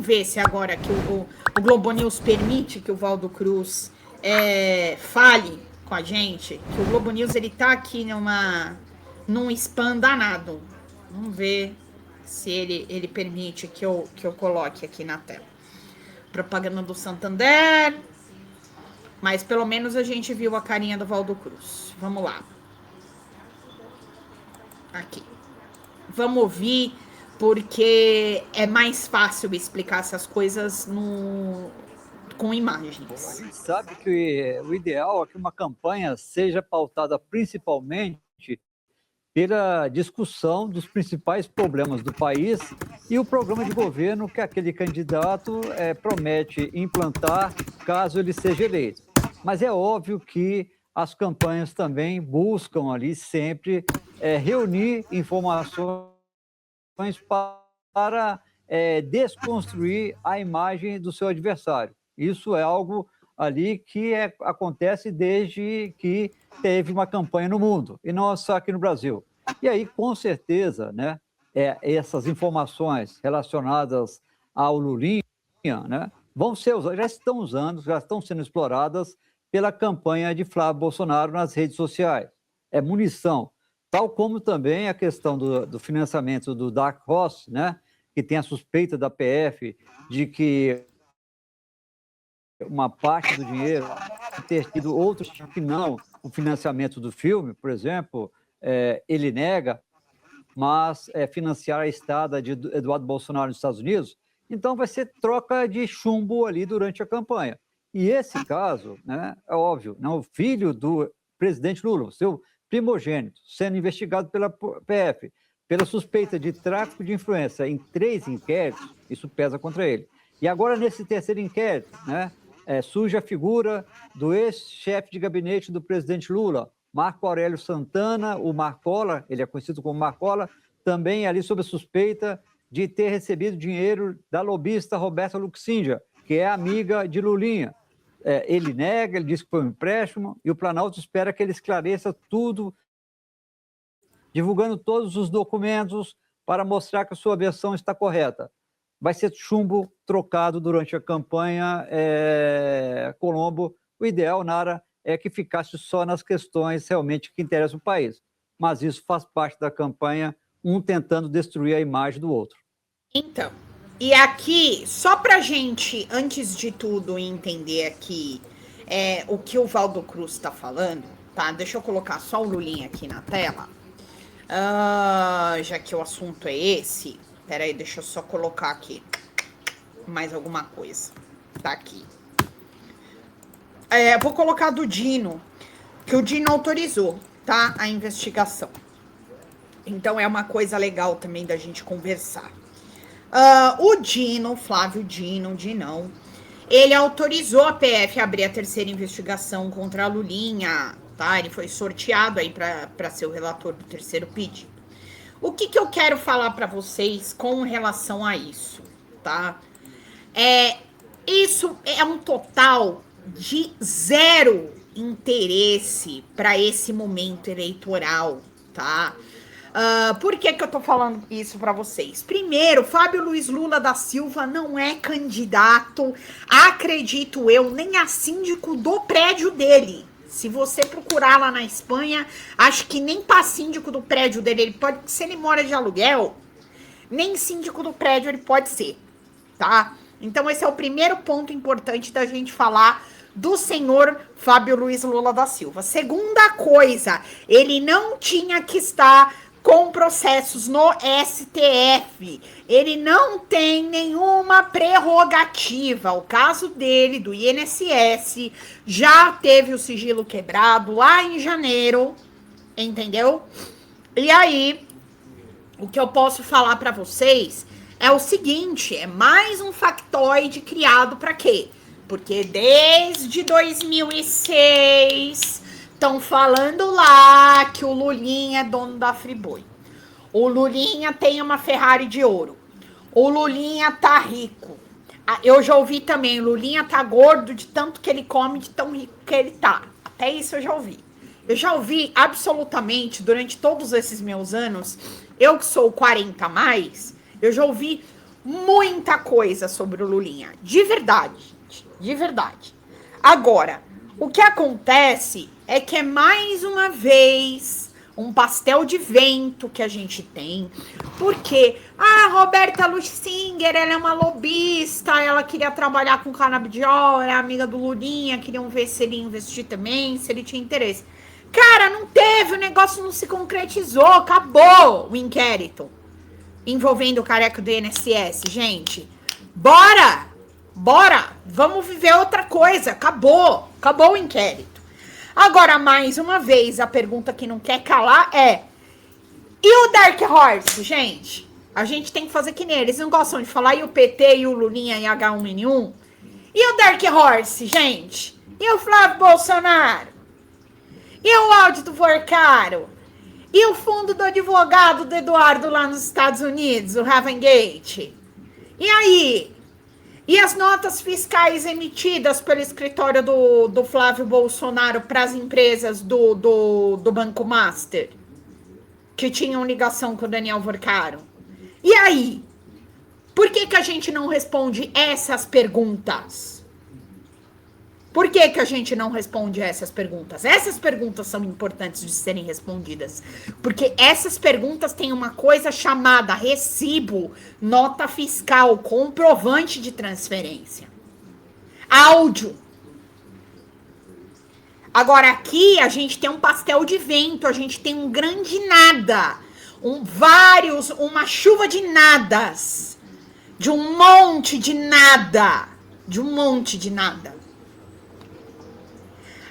Vamos ver se agora que o Globo News permite que o Valdo Cruz fale com a gente, que o Globo News ele tá aqui num spam danado. Vamos ver se ele permite que eu coloque aqui na tela. Propaganda do Santander, mas pelo menos a gente viu a carinha do Valdo Cruz. Vamos lá. Aqui. Vamos ouvir, porque é mais fácil explicar essas coisas com imagens. A gente sabe que o ideal é que uma campanha seja pautada principalmente pela discussão dos principais problemas do país e o programa de governo que aquele candidato promete implantar caso ele seja eleito. Mas é óbvio que as campanhas também buscam ali sempre reunir informações para desconstruir a imagem do seu adversário. Isso é algo ali que acontece desde que teve uma campanha no mundo, e não só aqui no Brasil. E aí, com certeza, né, essas informações relacionadas ao Lulinha, né, vão ser usadas, já estão sendo exploradas pela campanha de Flávio Bolsonaro nas redes sociais. É munição. Tal como também a questão do financiamento do Dark Horse, né, que tem a suspeita da PF de que uma parte do dinheiro ter tido outros que não o financiamento do filme, por exemplo, ele nega, mas financiar a estada de Eduardo Bolsonaro nos Estados Unidos, então vai ser troca de chumbo ali durante a campanha. E esse caso, né, é óbvio, não, o filho do presidente Lula, seu primogênito, sendo investigado pela PF, pela suspeita de tráfico de influência em 3 inquéritos, isso pesa contra ele. E agora, nesse terceiro inquérito, né, surge a figura do ex-chefe de gabinete do presidente Lula, Marco Aurélio Santana, o Marcola, ele é conhecido como Marcola, também ali sob a suspeita de ter recebido dinheiro da lobista Roberta Luxíndia, que é amiga de Lulinha. Ele nega, ele diz que foi um empréstimo, e o Planalto espera que ele esclareça tudo, divulgando todos os documentos para mostrar que a sua versão está correta. Vai ser chumbo trocado durante a campanha, Colombo. O ideal, Nara, é que ficasse só nas questões realmente que interessam o país. Mas isso faz parte da campanha, um tentando destruir a imagem do outro. Então, e aqui, só pra gente, antes de tudo, entender aqui o que o Valdo Cruz está falando, tá? Deixa eu colocar só o Lulinha aqui na tela. Já que o assunto é esse, peraí, deixa eu só colocar aqui mais alguma coisa. Tá aqui. Vou colocar do Dino, que o Dino autorizou, tá? A investigação. Então é uma coisa legal também da gente conversar. O Dino, Flávio Dino, Dinão, ele autorizou a PF a abrir a terceira investigação contra a Lulinha, tá? Ele foi sorteado aí para ser o relator do terceiro pedido. O que eu quero falar para vocês com relação a isso, tá? Isso é um total de zero interesse para esse momento eleitoral, tá? Por que eu tô falando isso para vocês? Primeiro, Fábio Luiz Lula da Silva não é candidato, acredito eu, nem a síndico do prédio dele. Se você procurar lá na Espanha, acho que nem para síndico do prédio dele, ele pode, se ele mora de aluguel, nem síndico do prédio ele pode ser, tá? Então esse é o primeiro ponto importante da gente falar do senhor Fábio Luiz Lula da Silva. Segunda coisa, ele não tinha que estar com processos no STF. Ele não tem nenhuma prerrogativa. O caso dele, do INSS, já teve o sigilo quebrado lá em janeiro, entendeu? E aí, o que eu posso falar para vocês é o seguinte, é mais um factoide criado para quê? Porque desde 2006 estão falando lá que o Lulinha é dono da Friboi. O Lulinha tem uma Ferrari de ouro. O Lulinha tá rico. Eu já ouvi também, o Lulinha tá gordo de tanto que ele come, de tão rico que ele tá. Até isso eu já ouvi. Eu já ouvi absolutamente, durante todos esses meus anos, eu que sou 40 a mais, eu já ouvi muita coisa sobre o Lulinha. De verdade, gente. De verdade. Agora, o que acontece é que é mais uma vez um pastel de vento que a gente tem. Porque a Roberta Luxinger, ela é uma lobista, ela queria trabalhar com canabidiol, era amiga do Lulinha, queriam ver se ele ia investir também, se ele tinha interesse. Cara, não teve, o negócio não se concretizou, acabou o inquérito envolvendo o careca do INSS, gente. Bora! Bora! Vamos viver outra coisa, acabou o inquérito. Agora, mais uma vez, a pergunta que não quer calar é: e o Dark Horse, gente? A gente tem que fazer que nem eles não gostam de falar, e o PT, e o Lulinha, e H1N1? E o Dark Horse, gente? E o Flávio Bolsonaro? E o áudio do Vorcaro? E o fundo do advogado do Eduardo lá nos Estados Unidos, o Ravengate? E aí? E as notas fiscais emitidas pelo escritório do Flávio Bolsonaro para as empresas do Banco Master, que tinham ligação com o Daniel Vorcaro? E aí? Por que a gente não responde essas perguntas? Por que a gente não responde essas perguntas? Essas perguntas são importantes de serem respondidas. Porque essas perguntas têm uma coisa chamada recibo, nota fiscal, comprovante de transferência. Áudio. Agora aqui a gente tem um pastel de vento, a gente tem um grande nada. Uma chuva de nadas. De um monte de nada. De um monte de nada.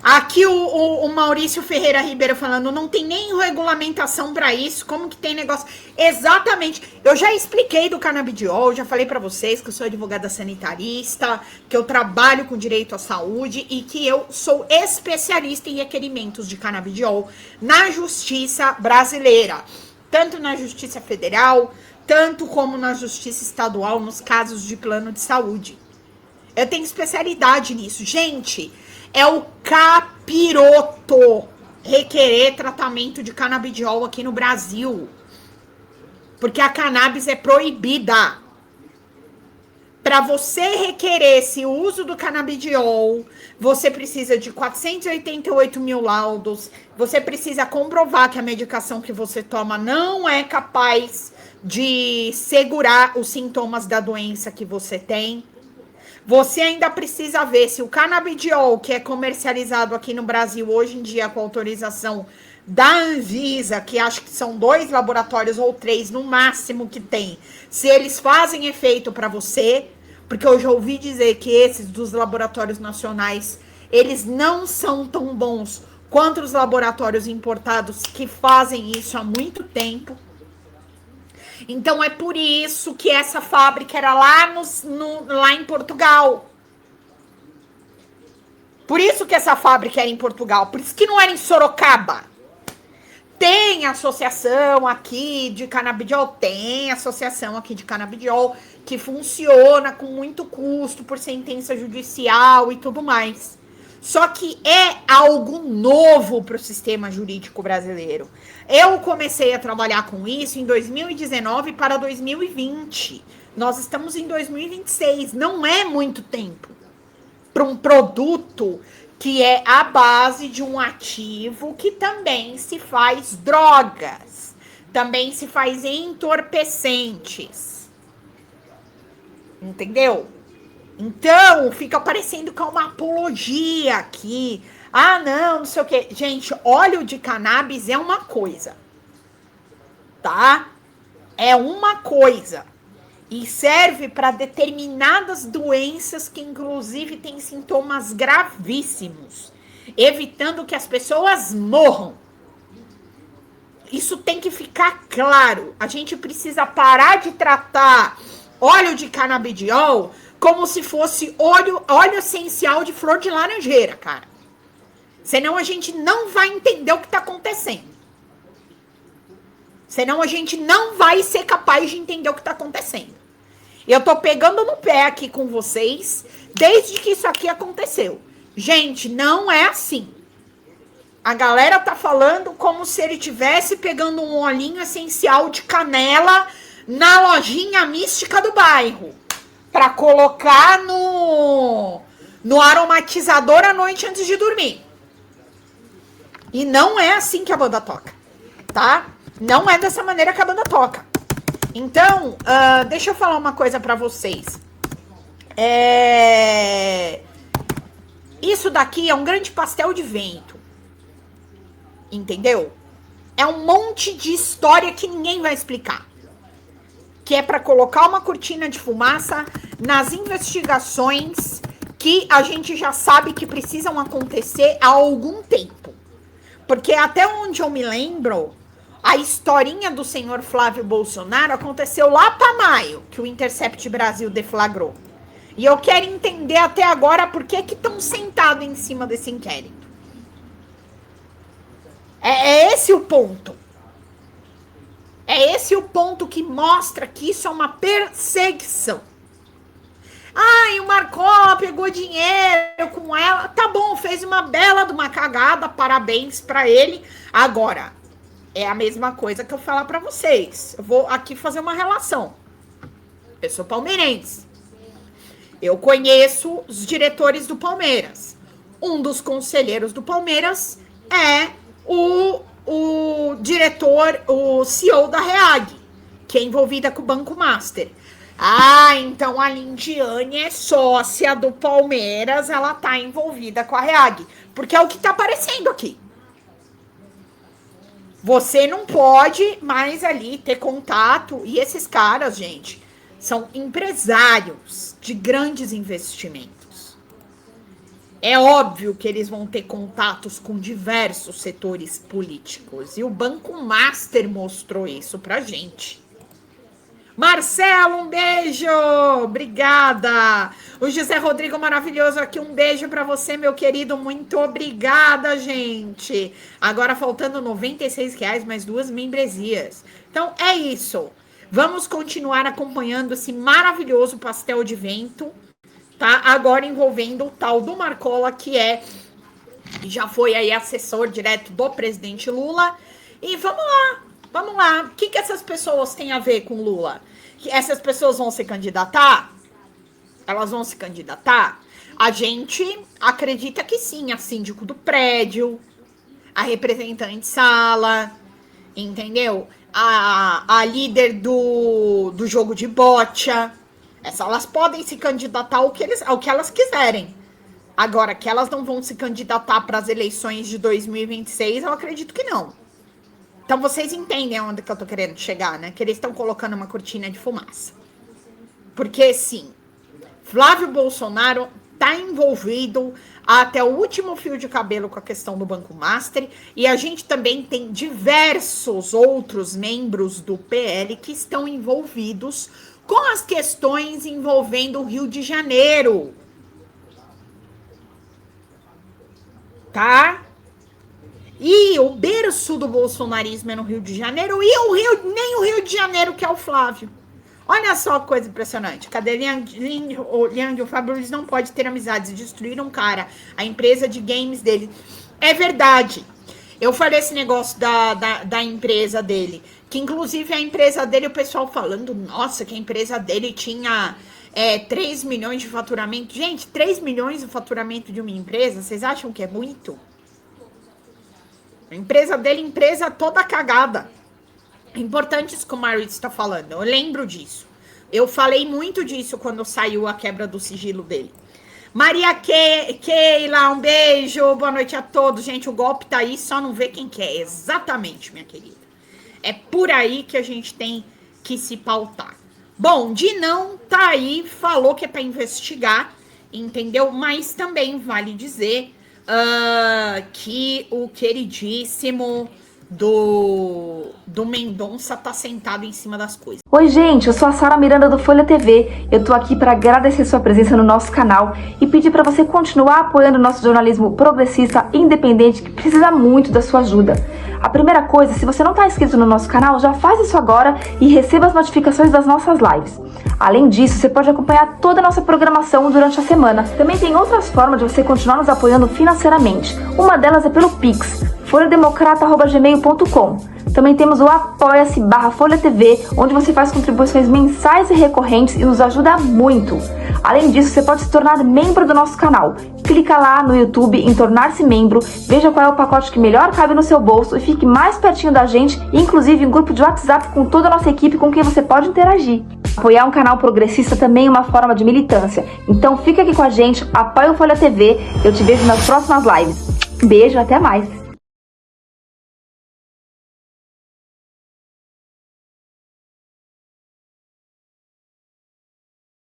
Aqui o Maurício Ferreira Ribeiro falando, não tem nem regulamentação para isso, como que tem negócio? Exatamente, eu já expliquei do canabidiol, já falei para vocês que eu sou advogada sanitarista, que eu trabalho com direito à saúde e que eu sou especialista em requerimentos de canabidiol na justiça brasileira, tanto na justiça federal, tanto como na justiça estadual, nos casos de plano de saúde. Eu tenho especialidade nisso, gente. É o capiroto requerer tratamento de canabidiol aqui no Brasil. Porque a cannabis é proibida. Para você requerer esse uso do canabidiol, você precisa de 488 mil laudos. Você precisa comprovar que a medicação que você toma não é capaz de segurar os sintomas da doença que você tem. Você ainda precisa ver se o canabidiol, que é comercializado aqui no Brasil hoje em dia com autorização da Anvisa, que acho que são 2 laboratórios ou 3 no máximo que tem, se eles fazem efeito para você, porque eu já ouvi dizer que esses dos laboratórios nacionais, eles não são tão bons quanto os laboratórios importados que fazem isso há muito tempo. Então, é por isso que essa fábrica era lá em Portugal. Por isso que essa fábrica era em Portugal. Por isso que não era em Sorocaba. Tem associação aqui de canabidiol. Tem associação aqui de canabidiol que funciona com muito custo por sentença judicial e tudo mais. Só que é algo novo para o sistema jurídico brasileiro. Eu comecei a trabalhar com isso em 2019 para 2020. Nós estamos em 2026. Não é muito tempo para um produto que é a base de um ativo que também se faz drogas, também se faz entorpecentes. Entendeu? Então, fica parecendo que é uma apologia aqui. Ah, não sei o quê. Gente, óleo de cannabis é uma coisa. Tá? É uma coisa. E serve para determinadas doenças que, inclusive, têm sintomas gravíssimos. Evitando que as pessoas morram. Isso tem que ficar claro. A gente precisa parar de tratar óleo de canabidiol como se fosse óleo essencial de flor de laranjeira, cara. Senão a gente não vai entender o que está acontecendo. Senão a gente não vai ser capaz de entender o que está acontecendo. Eu tô pegando no pé aqui com vocês desde que isso aqui aconteceu. Gente, não é assim. A galera tá falando como se ele tivesse pegando um olhinho essencial de canela na lojinha mística do bairro para colocar no aromatizador à noite antes de dormir. E não é assim que a banda toca, tá? Não é dessa maneira que a banda toca. Então, deixa eu falar uma coisa para vocês. Isso daqui é um grande pastel de vento. Entendeu? É um monte de história que ninguém vai explicar. Que é para colocar uma cortina de fumaça nas investigações que a gente já sabe que precisam acontecer há algum tempo. Porque até onde eu me lembro, a historinha do senhor Flávio Bolsonaro aconteceu lá para maio, que o Intercept Brasil deflagrou. E eu quero entender até agora por que estão sentados em cima desse inquérito. É esse o ponto. É esse o ponto que mostra que isso é uma perseguição. E o Marcola pegou dinheiro com ela. Tá bom, fez uma bela de uma cagada. Parabéns pra ele. Agora, é a mesma coisa que eu falar pra vocês. Eu vou aqui fazer uma relação. Eu sou palmeirense. Eu conheço os diretores do Palmeiras. Um dos conselheiros do Palmeiras é o diretor, o CEO da REAG, que é envolvida com o Banco Master. Então a Lindiane é sócia do Palmeiras, ela tá envolvida com a REAG. Porque é o que tá aparecendo aqui. Você não pode mais ali ter contato. E esses caras, gente, são empresários de grandes investimentos. É óbvio que eles vão ter contatos com diversos setores políticos. E o Banco Master mostrou isso pra gente. Marcelo, um beijo! Obrigada! O José Rodrigo maravilhoso aqui, um beijo pra você, meu querido. Muito obrigada, gente! Agora faltando R$96, mais 2 membresias. Então, é isso. Vamos continuar acompanhando esse maravilhoso pastel de vento, tá? Agora envolvendo o tal do Marcola, que já foi aí assessor direto do presidente Lula. E vamos lá. O que essas pessoas têm a ver com Lula? Que essas pessoas vão se candidatar? Elas vão se candidatar? A gente acredita que sim. A síndico do prédio, a representante sala, entendeu? A líder do jogo de bocha. Elas podem se candidatar ao que elas quiserem. Agora, que elas não vão se candidatar para as eleições de 2026, eu acredito que não. Então, vocês entendem onde que eu tô querendo chegar, né? Que eles estão colocando uma cortina de fumaça. Porque, sim, Flávio Bolsonaro tá envolvido até o último fio de cabelo com a questão do Banco Master. E a gente também tem diversos outros membros do PL que estão envolvidos com as questões envolvendo o Rio de Janeiro. Tá? E o berço do bolsonarismo é no Rio de Janeiro, nem o Rio de Janeiro que é o Flávio. Olha só que coisa impressionante. Cadê o Fábio Luiz não pode ter amizades e destruíram a empresa de games dele. É verdade. Eu falei esse negócio da empresa dele, que inclusive a empresa dele, o pessoal falando, nossa, que a empresa dele tinha 3 milhões de faturamento. Gente, 3 milhões de faturamento de uma empresa, vocês acham que é muito? A empresa dele, empresa toda cagada. É importante isso que o Mario está falando. Eu lembro disso. Eu falei muito disso quando saiu a quebra do sigilo dele. Maria Keila, um beijo. Boa noite a todos. Gente, o golpe tá aí, só não vê quem quer. Exatamente, minha querida. É por aí que a gente tem que se pautar. Bom, Dinão tá aí, falou que é para investigar, entendeu? Mas também vale dizer que o queridíssimo do Mendonça tá sentado em cima das coisas. Oi, gente, eu sou a Sara Miranda do Folha TV. Eu tô aqui para agradecer sua presença no nosso canal e pedir para você continuar apoiando o nosso jornalismo progressista independente, que precisa muito da sua ajuda. A primeira coisa, se você não está inscrito no nosso canal, já faz isso agora e receba as notificações das nossas lives. Além disso, você pode acompanhar toda a nossa programação durante a semana. Também tem outras formas de você continuar nos apoiando financeiramente. Uma delas é pelo Pix, folhademocrata@gmail.com. Também temos o Apoia-se/Folha TV, onde você faz contribuições mensais e recorrentes e nos ajuda muito. Além disso, você pode se tornar membro do nosso canal. Clica lá no YouTube em tornar-se membro, veja qual é o pacote que melhor cabe no seu bolso e fique mais pertinho da gente, inclusive em grupo de WhatsApp com toda a nossa equipe com quem você pode interagir. Apoiar um canal progressista também é uma forma de militância. Então fica aqui com a gente, apoia o Folha TV, eu te vejo nas próximas lives. Beijo, até mais!